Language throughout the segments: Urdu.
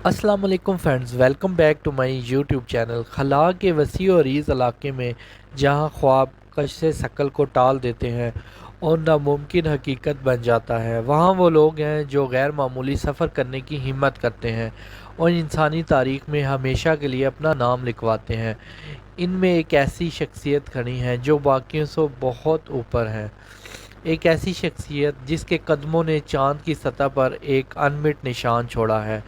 السلام علیکم friends, welcome back to my YouTube channel. خلا کے وسیع و عریض علاقے میں جہاں خواب کش ثقل کو ٹال دیتے ہیں اور ناممکن حقیقت بن جاتا ہے، وہاں وہ لوگ ہیں جو غیر معمولی سفر کرنے کی ہمت کرتے ہیں اور انسانی تاریخ میں ہمیشہ کے لیے اپنا نام لکھواتے ہیں۔ ان میں ایک ایسی شخصیت کھڑی ہے جو باقیوں سے بہت اوپر ہے، ایک ایسی شخصیت جس کے قدموں نے چاند کی سطح پر ایک انمٹ نشان چھوڑا ہے۔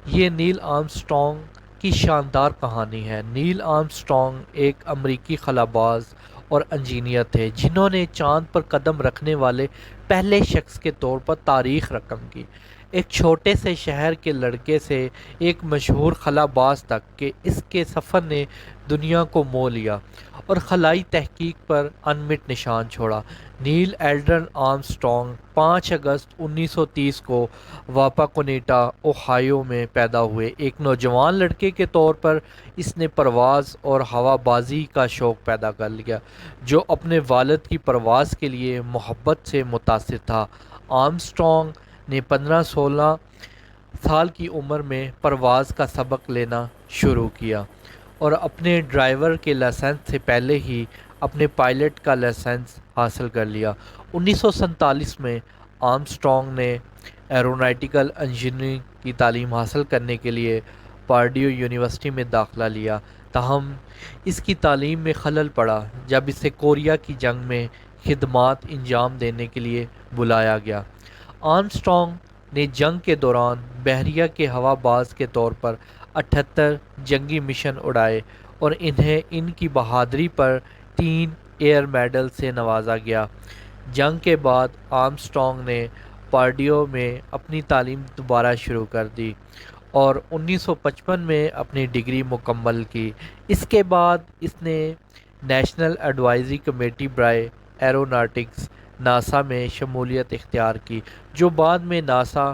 یہ نیل آرمسٹرانگ کی شاندار کہانی ہے۔ نیل آرمسٹرانگ ایک امریکی خلاباز اور انجینئر تھے جنہوں نے چاند پر قدم رکھنے والے پہلے شخص کے طور پر تاریخ رقم کی۔ ایک چھوٹے سے شہر کے لڑکے سے ایک مشہور خلاباز تک کہ اس کے سفر نے دنیا کو مو لیا اور خلائی تحقیق پر انمٹ نشان چھوڑا۔ نیل ایلڈرن آرمسٹرانگ 5 اگست 1930 کو واپاکونیٹا، اوہایو میں پیدا ہوئے۔ ایک نوجوان لڑکے کے طور پر اس نے پرواز اور ہوا بازی کا شوق پیدا کر لیا، جو اپنے والد کی پرواز کے لیے محبت سے متاثر تھا۔ آرمسٹرانگ نے 15-16 سال کی عمر میں پرواز کا سبق لینا شروع کیا اور اپنے ڈرائیور کے لائسنس سے پہلے ہی اپنے پائلٹ کا لائسنس حاصل کر لیا۔ 1947 میں آرمسٹرانگ نے ایروناٹیکل انجینئرنگ کی تعلیم حاصل کرنے کے لیے پارڈیو یونیورسٹی میں داخلہ لیا، تاہم اس کی تعلیم میں خلل پڑا جب اسے کوریا کی جنگ میں خدمات انجام دینے کے لیے بلایا گیا۔ آرمسٹرانگ نے جنگ کے دوران بحریہ کے ہوا باز کے طور پر 78 جنگی مشن اڑائے اور انہیں ان کی بہادری پر 3 ایئر میڈل سے نوازا گیا۔ جنگ کے بعد آرمسٹرانگ نے پارڈیو میں اپنی تعلیم دوبارہ شروع کر دی اور 1955 میں اپنی ڈگری مکمل کی۔ اس کے بعد اس نے نیشنل ایڈوائزری کمیٹی برائے ایروناٹکس ناسا میں شمولیت اختیار کی، جو بعد میں NASA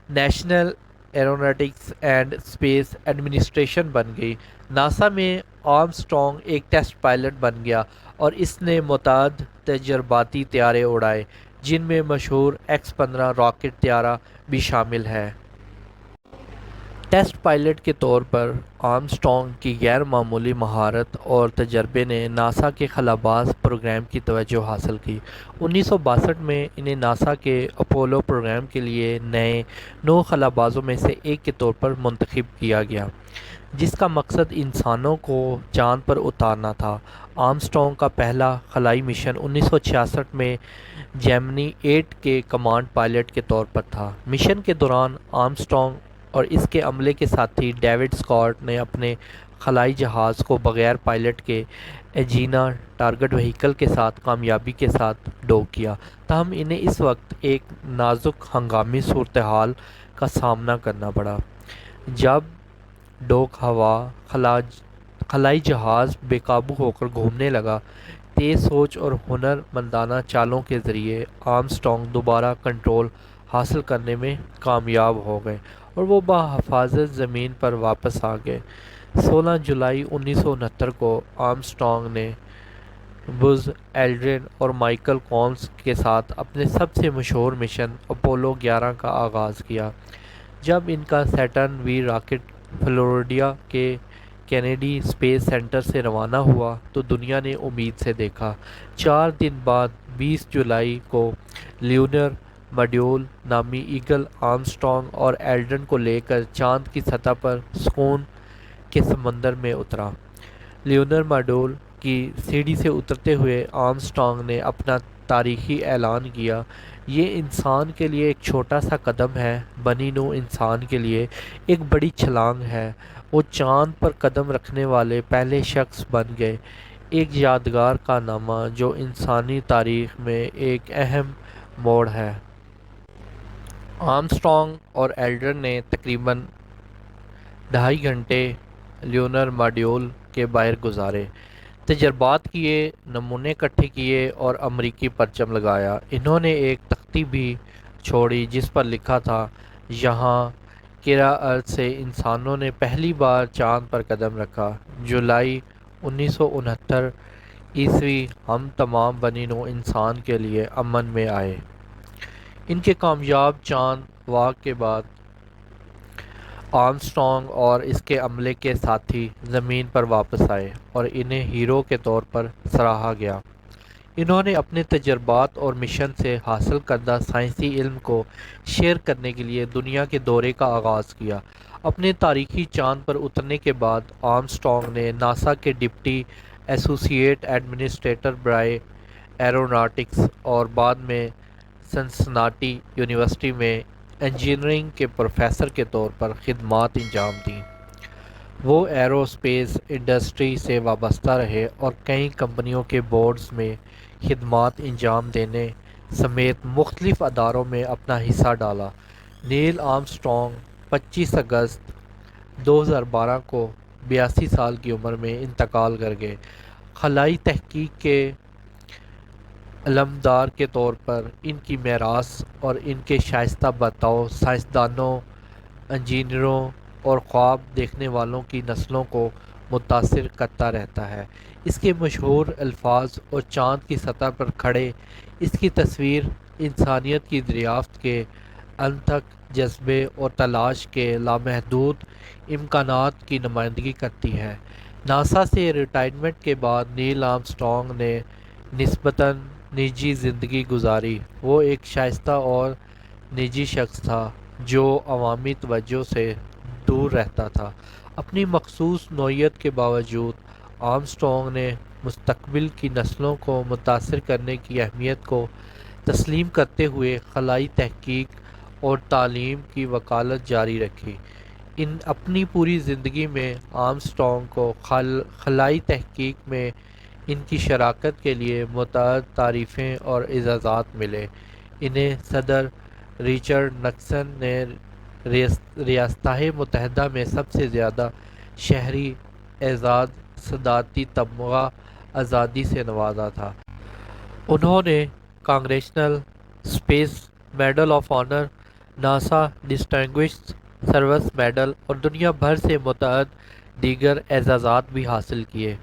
national aeronautics and space administration بن گئی۔ ناسا میں آرمسٹرانگ ایک ٹیسٹ پائلٹ بن گیا اور اس نے متعدد تجرباتی طیارے اڑائے، جن میں مشہور X-15 راکٹ طیارہ بھی شامل ہے۔ ٹیسٹ پائلٹ کے طور پر آرمسٹرانگ کی غیر معمولی مہارت اور تجربے نے ناسا کے خلاباز پروگرام کی توجہ حاصل کی۔ 1962 میں انہیں ناسا کے اپولو پروگرام کے لیے نئے 9 خلابازوں میں سے ایک کے طور پر منتخب کیا گیا، جس کا مقصد انسانوں کو چاند پر اتارنا تھا۔ آرمسٹرانگ کا پہلا خلائی مشن 1966 میں جیمنی 8 کے کمانڈ پائلٹ کے طور پر تھا۔ مشن کے دوران آرمسٹرانگ اور اس کے عملے کے ساتھی ڈیوڈ اسکاٹ نے اپنے خلائی جہاز کو بغیر پائلٹ کے ایجینا ٹارگٹ وہیکل کے ساتھ کامیابی کے ساتھ ڈوگ کیا، تاہم انہیں اس وقت ایک نازک ہنگامی صورتحال کا سامنا کرنا پڑا۔ جب ڈوگ ہوا خلائی جہاز بے قابو ہو کر گھومنے لگا، تیز سوچ اور ہنر مندانہ چالوں کے ذریعے آرمسٹرانگ دوبارہ کنٹرول حاصل کرنے میں کامیاب ہو گئے اور وہ بحفاظت زمین پر واپس آ گئے۔ 16 جولائی 1969 کو آرمسٹرانگ نے بز ایلڈرن اور مائیکل کولمز کے ساتھ اپنے سب سے مشہور مشن اپولو 11 کا آغاز کیا۔ جب ان کا سیٹرن وی راکٹ فلوریڈا کے کینیڈی اسپیس سینٹر سے روانہ ہوا تو دنیا نے امید سے دیکھا۔ 4 دن بعد 20 جولائی کو لیونر ماڈیول نامی ایگل آرمسٹرانگ اور ایلڈرن کو لے کر چاند کی سطح پر سکون کے سمندر میں اترا۔ لیونر ماڈیول کی سیڑھی سے اترتے ہوئے آرمسٹرانگ نے اپنا تاریخی اعلان کیا، یہ انسان کے لیے ایک چھوٹا سا قدم ہے، بنی نوع انسان کے لیے ایک بڑی چھلانگ ہے۔ وہ چاند پر قدم رکھنے والے پہلے شخص بن گئے، ایک یادگار کارنامہ جو انسانی تاریخ میں ایک اہم موڑ ہے۔ آرمسٹرانگ اور ایلڈرن نے تقریباً 2.5 گھنٹے لیونر ماڈیول کے باہر گزارے، تجربات کیے، نمونے اکٹھے کیے اور امریکی پرچم لگایا۔ انہوں نے ایک تختی بھی چھوڑی جس پر لکھا تھا، یہاں کرۂ ارض سے انسانوں نے پہلی بار چاند پر قدم رکھا، جولائی 1969 عیسوی ہم تمام بنی نوع انسان کے لیے امن میں آئے۔ ان کے کامیاب چاند واک کے بعد آرمسٹرانگ اور اس کے عملے کے ساتھی زمین پر واپس آئے اور انہیں ہیرو کے طور پر سراہا گیا۔ انہوں نے اپنے تجربات اور مشن سے حاصل کردہ سائنسی علم کو شیئر کرنے کے لیے دنیا کے دورے کا آغاز کیا۔ اپنے تاریخی چاند پر اترنے کے بعد آرمسٹرانگ نے ناسا کے ڈپٹی ایسوسی ایٹ ایڈمنسٹریٹر برائے ایروناٹکس اور بعد میں سنسناٹی یونیورسٹی میں انجینئرنگ کے پروفیسر کے طور پر خدمات انجام دیں۔ وہ ایرو اسپیس انڈسٹری سے وابستہ رہے اور کئی کمپنیوں کے بورڈز میں خدمات انجام دینے سمیت مختلف اداروں میں اپنا حصہ ڈالا۔ نیل آرمسٹرانگ 25 اگست 2012 کو 82 سال کی عمر میں انتقال کر گئے۔ خلائی تحقیق کے علمبردار کے طور پر ان کی میراث اور ان کے شائستہ برتاؤ سائنسدانوں، انجینئروں اور خواب دیکھنے والوں کی نسلوں کو متاثر کرتا رہتا ہے۔ اس کے مشہور الفاظ اور چاند کی سطح پر کھڑے اس کی تصویر انسانیت کی دریافت کے انتھک جذبے اور تلاش کے لامحدود امکانات کی نمائندگی کرتی ہے۔ ناسا سے ریٹائرمنٹ کے بعد نیل آرمسٹرانگ نے نسبتاً نجی زندگی گزاری۔ وہ ایک شائستہ اور نجی شخص تھا جو عوامی توجہ سے دور رہتا تھا۔ اپنی مخصوص نوعیت کے باوجود آرمسٹرانگ نے مستقبل کی نسلوں کو متاثر کرنے کی اہمیت کو تسلیم کرتے ہوئے خلائی تحقیق اور تعلیم کی وکالت جاری رکھی۔ اپنی پوری زندگی میں آرمسٹرانگ کو خلائی تحقیق میں ان کی شراکت کے لیے متعدد تعریفیں اور اعزازات ملے۔ انہیں صدر رچرڈ نکسن نے ریاستہائے متحدہ میں سب سے زیادہ شہری اعزاز صدارتی تمغہ آزادی سے نوازا تھا۔ انہوں نے congressional space medal of honour, NASA distinguished service medal اور دنیا بھر سے متعدد دیگر اعزازات بھی حاصل کیے۔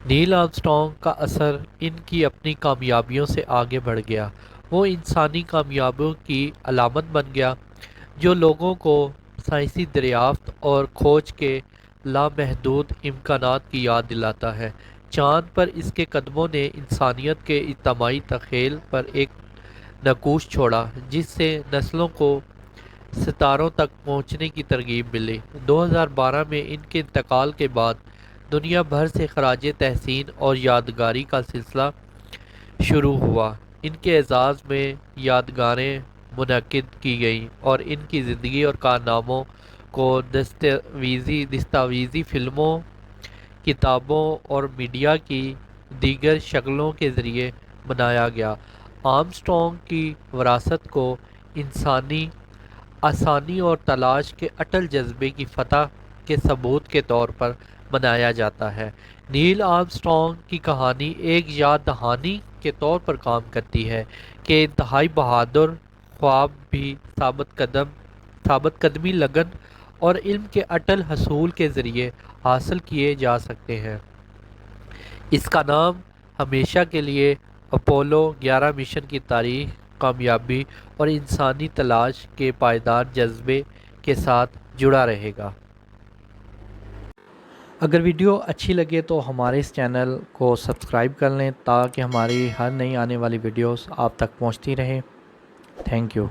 نیل آرمسٹرانگ کا اثر ان کی اپنی کامیابیوں سے آگے بڑھ گیا۔ وہ انسانی کامیابیوں کی علامت بن گیا جو لوگوں کو سائنسی دریافت اور کھوج کے لامحدود امکانات کی یاد دلاتا ہے۔ چاند پر اس کے قدموں نے انسانیت کے اجتماعی تخیل پر ایک نقوش چھوڑا جس سے نسلوں کو ستاروں تک پہنچنے کی ترغیب ملی۔ 2012 میں ان کے انتقال کے بعد دنیا بھر سے خراج تحسین اور یادگاری کا سلسلہ شروع ہوا۔ ان کے اعزاز میں یادگاریں منعقد کی گئیں اور ان کی زندگی اور کارناموں کو دستاویزی فلموں، کتابوں اور میڈیا کی دیگر شکلوں کے ذریعے بنایا گیا۔ آرمسٹرانگ کی وراثت کو انسانی آسانی اور تلاش کے اٹل جذبے کی فتح کے ثبوت کے طور پر منایا جاتا ہے۔ نیل آرمسٹرانگ کی کہانی ایک یاد دہانی کے طور پر کام کرتی ہے کہ انتہائی بہادر خواب بھی ثابت قدمی، لگن اور علم کے اٹل حصول کے ذریعے حاصل کیے جا سکتے ہیں۔ اس کا نام ہمیشہ کے لیے اپولو 11 مشن کی تاریخ، کامیابی اور انسانی تلاش کے پائیدار جذبے کے ساتھ جڑا رہے گا۔ اگر ویڈیو اچھی لگے تو ہمارے اس چینل کو سبسکرائب کر لیں تاکہ ہماری ہر نئی آنے والی ویڈیوز آپ تک پہنچتی رہیں۔ Thank you.